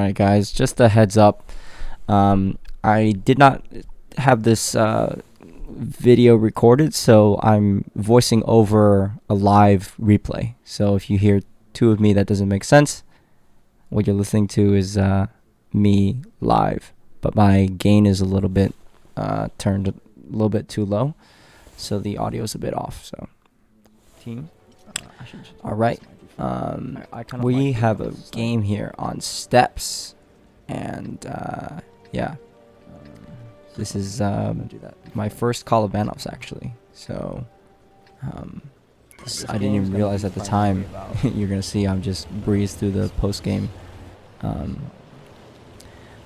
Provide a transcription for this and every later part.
Alright guys, just a heads up. I did not have this video recorded, so I'm voicing over a live replay. So if you hear two of me, that doesn't make sense. What you're listening to is me live, but my gain is a little bit turned a little bit too low, so the audio is a bit off. So team, all right. We have a game here on steps, and yeah, this is my first Kolobanovs actually. So I didn't even realize at the time. You're gonna see I'm just breezed through the post game,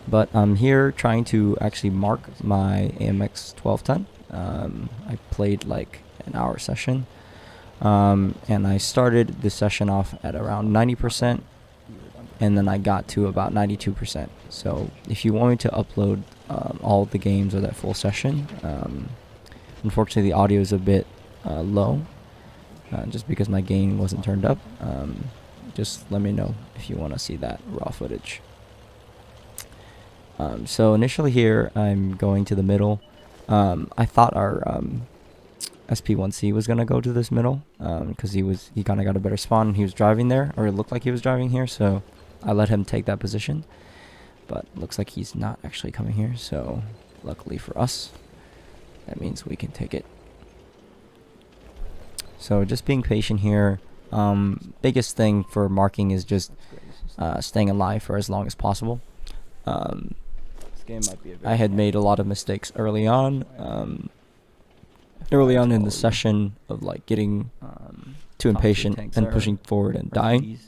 but I'm here trying to actually mark my AMX 1210. I played like an hour session. And I started the session off at around 90%, and then I got to about 92%. So if you want me to upload all the games or that full session, unfortunately the audio is a bit low, just because my gain wasn't turned up. Just let me know if you want to see that raw footage. So initially here I'm going to the middle. I thought our SP1C was gonna go to this middle, because he kind of got a better spawn and he was driving there, or it looked like he was driving here, so I let him take that position, but looks like he's not actually coming here, so luckily for us, that means we can take it. So just being patient here. Biggest thing for marking is just staying alive for as long as possible. I had made a lot of mistakes early on in the session of like getting too impatient and pushing forward and dying.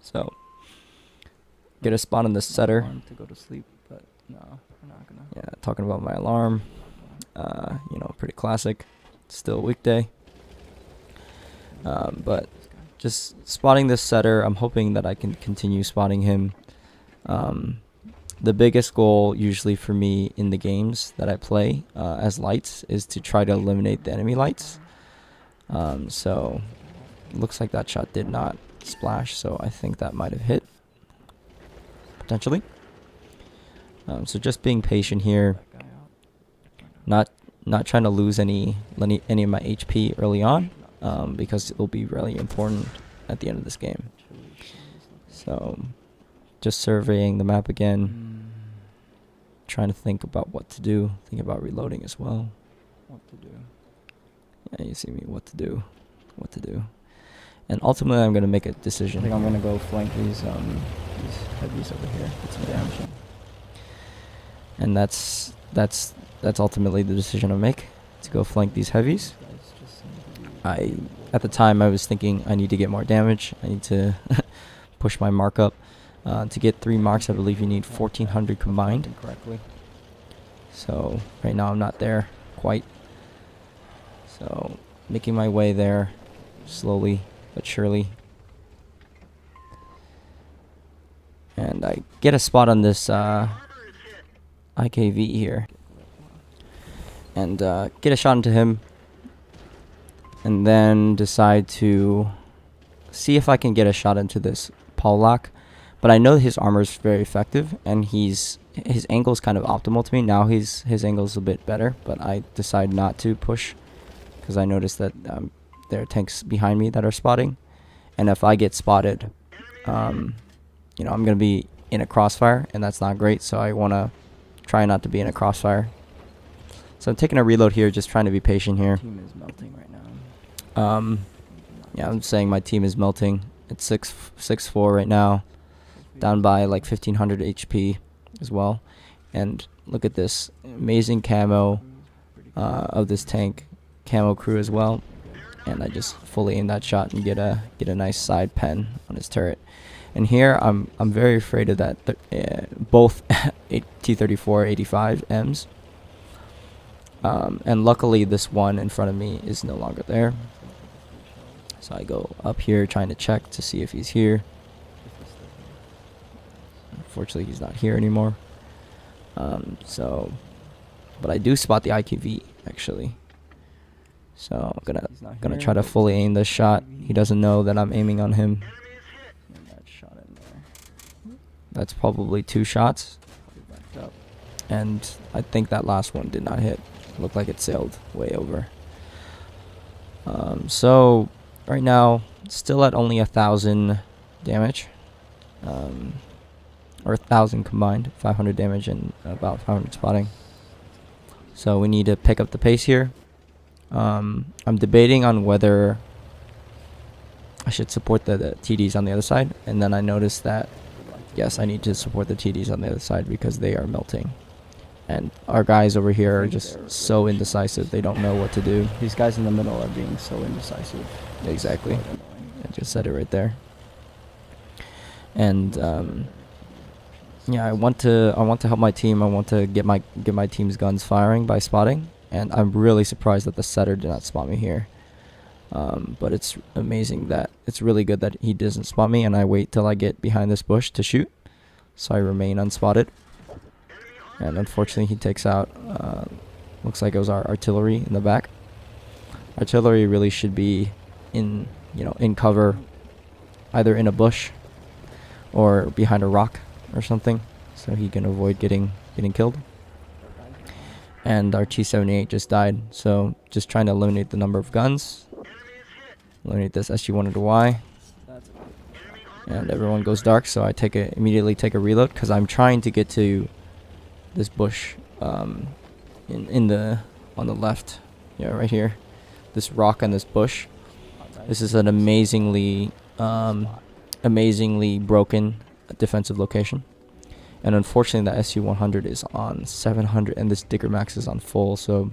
So get a spot on the setter. To go to sleep, but no, we're not gonna. Yeah, talking about my alarm. Pretty classic. Still a weekday. But just spotting this setter. I'm hoping that I can continue spotting him. The biggest goal usually for me in the games that I play as lights is to try to eliminate the enemy lights. So it looks like that shot did not splash, so I think that might have hit potentially. So just being patient here, not trying to lose any of my HP early on, because it will be really important at the end of this game. So just surveying the map again. Trying to think about what to do. Think about reloading as well. What to do? Yeah, you see me. What to do. And ultimately, I'm gonna make a decision. I think I'm gonna go flank these heavies over here. Get some damage in. And that's ultimately the decision I make, to go flank these heavies. At the time I was thinking I need to get more damage. I need to push my mark up. To get 3 marks, I believe you need 1,400 combined. Correctly. So right now I'm not there quite. So making my way there, slowly but surely. And I get a spot on this IKV here, and get a shot into him, and then decide to see if I can get a shot into this Polak. But I know his armor is very effective, and his angle is kind of optimal to me. Now his angle is a bit better, but I decide not to push because I noticed that there are tanks behind me that are spotting, and if I get spotted, I'm gonna be in a crossfire, and that's not great. So I wanna try not to be in a crossfire. So I'm taking a reload here, just trying to be patient here. Team is melting right now. Yeah, I'm saying my team is melting. It's 6-4 right now. Down by like 1,500 HP as well. And look at this amazing camo of this tank, camo crew as well. And I just fully aim that shot and get a nice side pen on his turret. And here I'm very afraid of that both T-34 85 Ms. And luckily this one in front of me is no longer there. So I go up here trying to check to see if he's here. Unfortunately, he's not here anymore. But I do spot the IQV actually. So I'm gonna try to fully aim this shot. He doesn't know that I'm aiming on him. That shot in there. That's probably 2 shots. And I think that last one did not hit. Looked like it sailed way over. So right now, still at only 1,000 damage. Or 1,000 combined. 500 damage and about 500 spotting. So we need to pick up the pace here. I'm debating on whether I should support the TDs on the other side. And then I noticed that, yes, I need to support the TDs on the other side because they are melting. And our guys over here are just so indecisive. They don't know what to do. These guys in the middle are being so indecisive. Exactly. I just said it right there. And yeah, I want to help my team. I want to get my team's guns firing by spotting. And I'm really surprised that the setter did not spot me here. But it's amazing that it's really good that he doesn't spot me, and I wait till I get behind this bush to shoot. So I remain unspotted. And unfortunately, he takes out, looks like it was our artillery in the back. Artillery really should be in cover, either in a bush or behind a rock or something, so he can avoid getting killed. And our T-78 just died, so just trying to eliminate the number of guns. Eliminate this SG-100Y. And everyone goes dark, so I immediately take a reload because I'm trying to get to this bush on the left. Yeah, right here. This rock and this bush. This is an amazingly broken defensive location. And unfortunately, the SU-100 is on 700, and this Digger Max is on full, so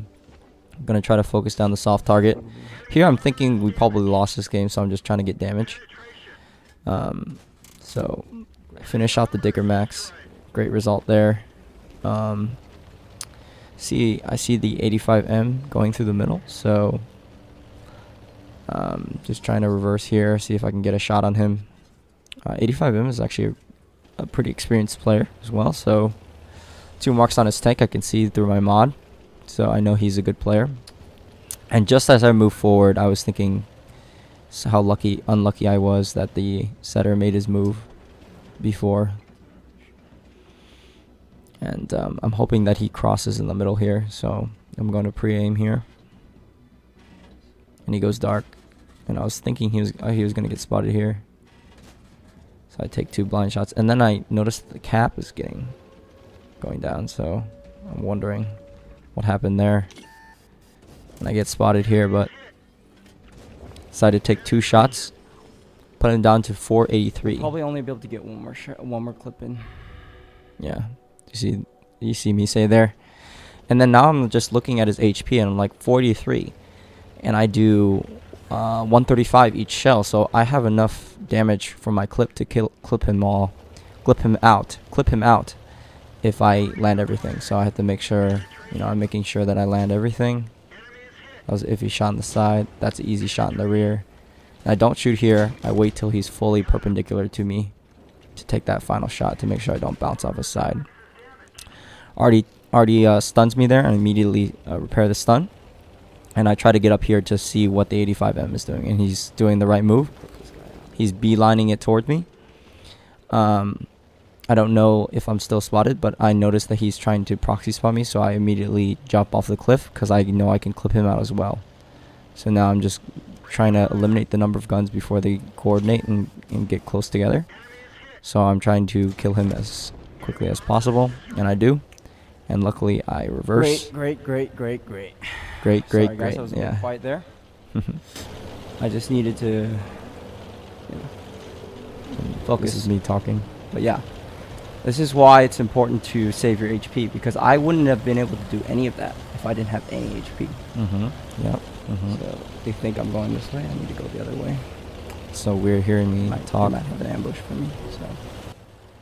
I'm going to try to focus down the soft target. Here, I'm thinking we probably lost this game, so I'm just trying to get damage. So, finish out the Digger Max. Great result there. I see the 85M going through the middle, so just trying to reverse here, see if I can get a shot on him. 85M is actually a pretty experienced player as well, so 2 marks on his tank I can see through my mod, so I know he's a good player. And just as I move forward, I was thinking how unlucky I was that the setter made his move before. And I'm hoping that he crosses in the middle here, so I'm going to pre-aim here. And he goes dark, and I was thinking he was going to get spotted here. So I take 2 blind shots, and then I noticed the cap is going down, so I'm wondering what happened there. And I get spotted here, but decided to take 2 shots, put him down to 483. Probably only be able to get one more clip in. Yeah, you see me say there. And then now I'm just looking at his HP, and I'm like 43, and I do 135 each shell, so I have enough damage for my clip to clip him out if I land everything. So I have to make sure, I'm making sure that I land everything. That was an iffy shot on the side. That's an easy shot in the rear. And I don't shoot here. I wait till he's fully perpendicular to me to take that final shot to make sure I don't bounce off his side. Already stuns me there, and immediately repair the stun. And I try to get up here to see what the 85M is doing, and he's doing the right move. He's beelining it toward me. I don't know if I'm still spotted, but I noticed that he's trying to proxy spot me, so I immediately jump off the cliff because I know I can clip him out as well. So now I'm just trying to eliminate the number of guns before they coordinate and get close together. So I'm trying to kill him as quickly as possible, and I do. And luckily, I reverse. Great. Sorry, Guys, I was a little quiet there. I just needed to focus. This is me talking. But yeah, this is why it's important to save your HP, because I wouldn't have been able to do any of that if I didn't have any HP. Yep. So they think I'm going this way. I need to go the other way. So we're hearing me talk. They might have an ambush for me.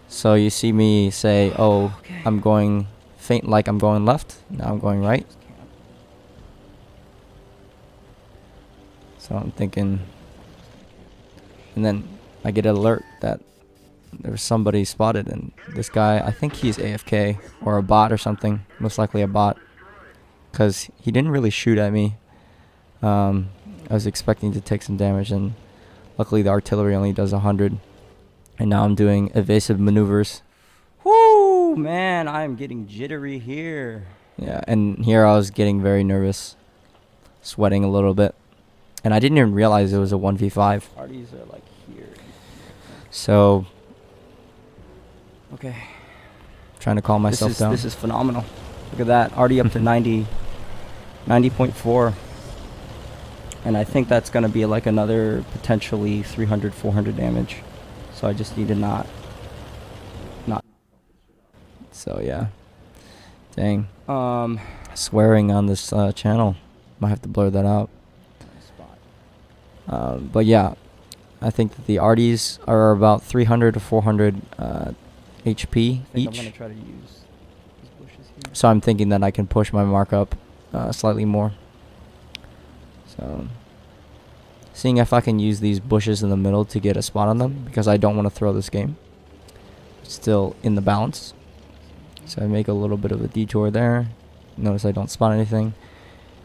So you see me say, "Oh, Okay. I'm going faint, like I'm going left. Now I'm going right." So I'm thinking, and then I get an alert that there's somebody spotted, and this guy, I think he's AFK or a bot or something, most likely a bot, because he didn't really shoot at me. I was expecting to take some damage, and luckily the artillery only does 100, and now I'm doing evasive maneuvers man, I am getting jittery here. Yeah, and here I was getting very nervous, sweating a little bit, and I didn't even realize it was a 1v5. Parties are like here. So Okay. trying to calm myself down. This is phenomenal. Look at that. Already up to 90.4. And I think that's going to be like another potentially 300, 400 damage. So I just need to not. So yeah, dang. Swearing on this channel, might have to blur that out. But yeah, I think that the arties are about 300 to 400 HP each. I'm going to try to use these bushes here. So I'm thinking that I can push my mark up slightly more. So seeing if I can use these bushes in the middle to get a spot on them, because I don't want to throw this game. Still in the balance. So I make a little bit of a detour there. Notice I don't spot anything.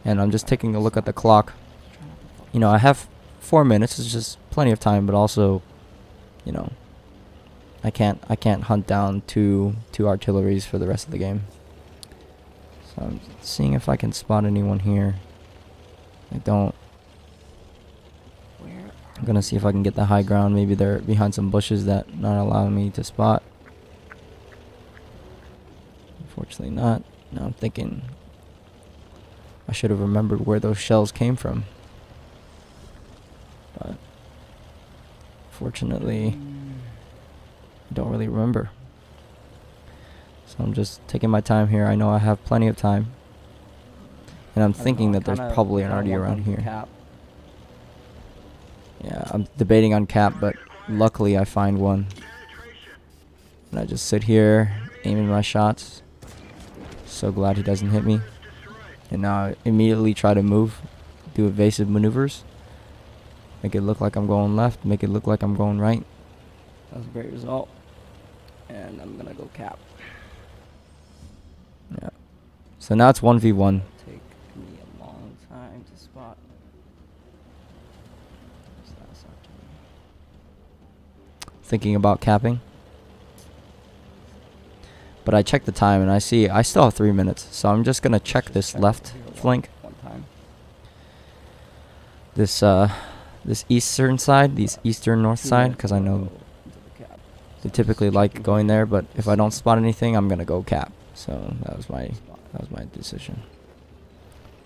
And I'm just taking a look at the clock. You know, I have 4 minutes. It's just plenty of time, but also, you know, I can't hunt down two artilleries for the rest of the game. So I'm seeing if I can spot anyone here. I don't. I'm gonna see if I can get the high ground. Maybe they're behind some bushes that not allowing me to spot. Unfortunately not. Now I'm thinking I should have remembered where those shells came from. But fortunately, I don't really remember. So I'm just taking my time here. I know I have plenty of time. And I'm thinking that there's probably an RD around here. Yeah, I'm debating on cap, but luckily I find one. And I just sit here, aiming my shots. So glad he doesn't hit me. And now I immediately try to move, do evasive maneuvers. Make it look like I'm going left, make it look like I'm going right. That was a great result. And I'm going to go cap. Yeah. So now it's 1v1. Take me a long time to spot. Thinking about capping. But I checked the time and I see I still have 3 minutes. So I'm just going to check this left flank. One time. This eastern side, these eastern north side, because I know they typically like going there, but if I don't spot anything, I'm going to go cap. So that was my decision.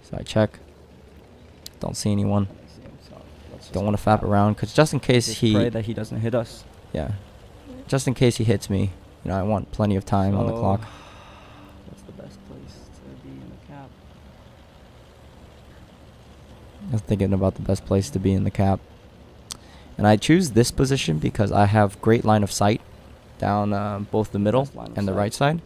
So I check. Don't see anyone. Don't want to fap around, because just in case he... pray that he doesn't hit us. Yeah. Just in case he hits me. You know, I want plenty of time on the clock. That's the best place to be in the cap. I'm thinking about the best place to be in the cap. And I choose this position because I have great line of sight down both the middle and the right side.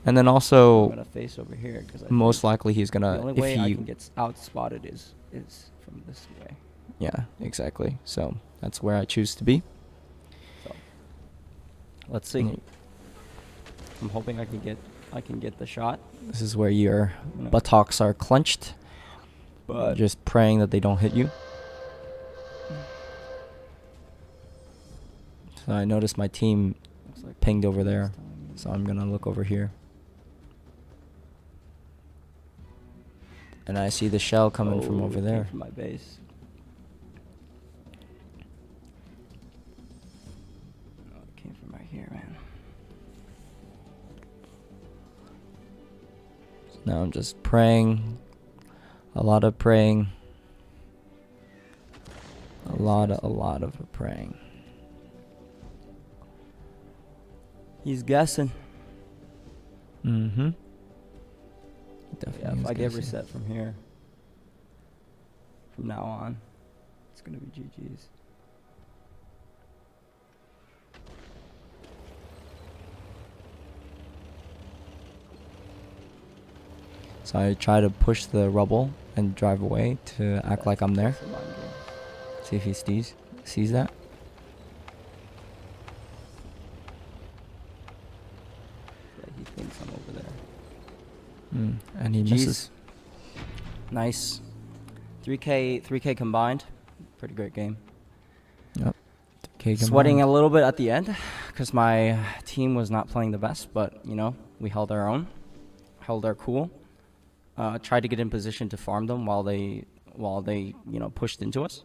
And then also, I'm gonna face over here because most likely he's gonna. The only way I can get out spotted is from this way. Yeah, exactly. So that's where I choose to be. So let's see. I'm hoping I can get the shot. This is where your buttocks are clenched, but just praying that they don't hit you. So I noticed my team pinged over there, so I'm gonna look over here. And I see the shell coming from over there. From my base. Oh, it came from right here, man. So now I'm just praying. A lot of praying. A lot of praying. He's guessing. Mm-hmm. Yeah, if I get reset from here, from now on, it's going to be GG's. So I try to push the rubble and drive away to act like I'm there. See if he sees that. Yeah, he thinks I'm over there. And he misses. Nice. 3K combined. Pretty great game. Yep. 3K Sweating combined. a little bit at the end because my team was not playing the best, but you know, we held our own, held our cool. Tried to get in position to farm them while they you know, pushed into us,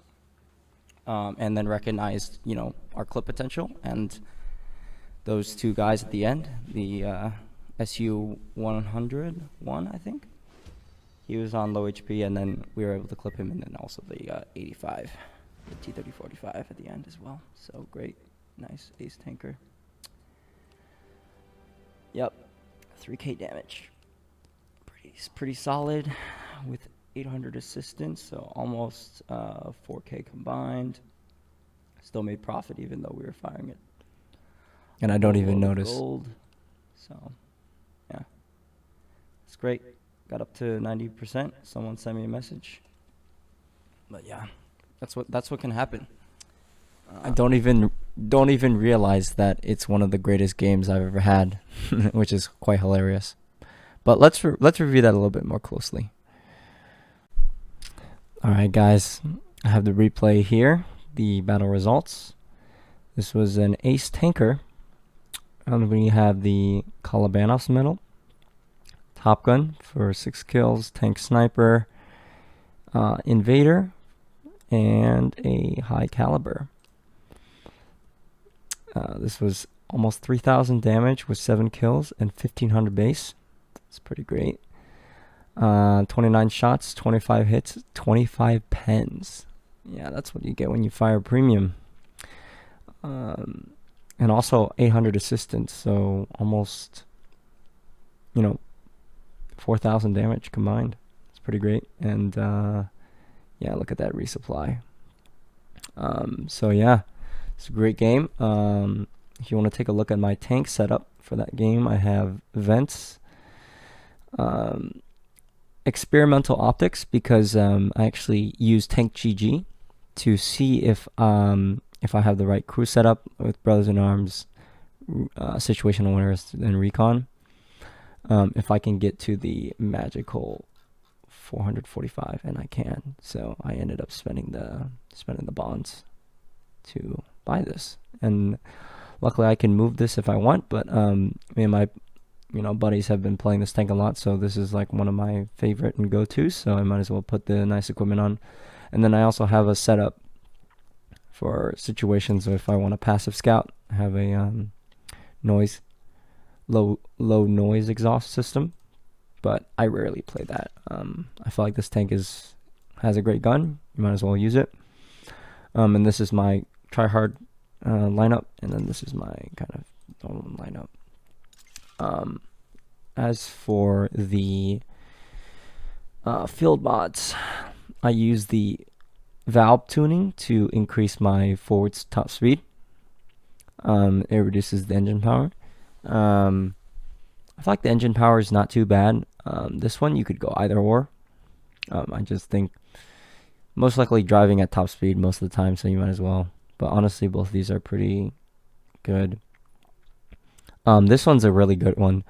and then recognized, you know, our clip potential. And those two guys at the end, the SU 101, I think, he was on low HP, and then we were able to clip him, and then also the 85, the T3045 at the end as well. So great, nice ace tanker. Yep, 3k damage. Pretty solid with 800 assistance, so almost 4k combined. Still made profit even though we were firing it. And I don't even Low notice. gold. So, yeah, it's great. Got up to 90%. Someone sent me a message. But yeah, that's what can happen. I don't even realize that it's one of the greatest games I've ever had, which is quite hilarious. But let's review that a little bit more closely. All right, guys, I have the replay here, the battle results. This was an ace tanker. We have the Kolobanov's medal, Top Gun for 6 kills, tank sniper, invader, and a high caliber. This was almost 3,000 damage with 7 kills and 1,500 base. It's pretty great. 29 shots, 25 hits, 25 pens. Yeah, that's what you get when you fire premium. And also 800 assistance, so almost, you know, 4,000 damage combined. It's pretty great. And yeah, look at that resupply. So yeah, it's a great game. If you want to take a look at my tank setup for that game, I have vents, experimental optics, because I actually use Tank GG to see if I have the right crew setup with Brothers in Arms, situational awareness, and recon. If I can get to the magical 445, and I can, so I ended up spending the bonds to buy this, and luckily I can move this if I want. But me and my buddies have been playing this tank a lot, so this is like one of my favorite and go-tos, so I might as well put the nice equipment on. And then I also have a setup for situations if I want a passive scout. I have a low noise exhaust system, but I rarely play that. I feel like this tank has a great gun. You might as well use it. And this is my tryhard lineup, and then this is my kind of normal lineup. As for the field mods, I use the valve tuning to increase my forward's top speed. It reduces the engine power. I feel like the engine power is not too bad. This one you could go either or. I just think most likely driving at top speed most of the time, so you might as well. But honestly, both of these are pretty good. This one's a really good one.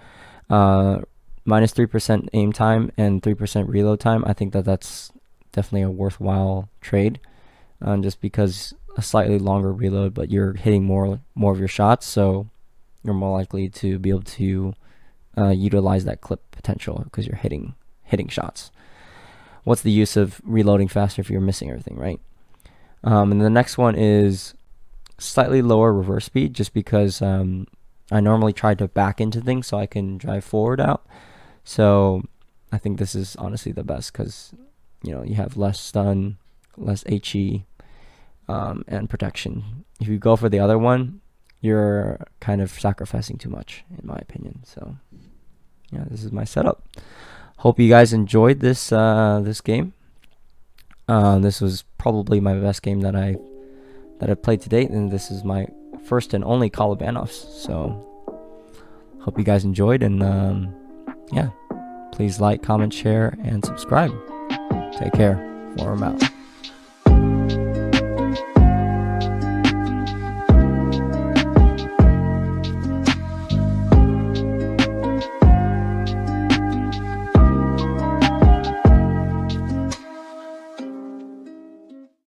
Minus 3% aim time and 3% reload time. I think that's definitely a worthwhile trade, just because a slightly longer reload, but you're hitting more of your shots, so you're more likely to be able to utilize that clip potential because you're hitting shots. What's the use of reloading faster if you're missing everything, right? And the next one is slightly lower reverse speed, just because I normally try to back into things so I can drive forward out. So I think this is honestly the best because, you have less stun, less HE, and protection. If you go for the other one, you're kind of sacrificing too much, in my opinion. So yeah, this is my setup. Hope you guys enjoyed this game. This was probably my best game that I've played to date, and this is my first and only Kolobanov's. So hope you guys enjoyed, and yeah, please like, comment, share, and subscribe. Take care. I'm out.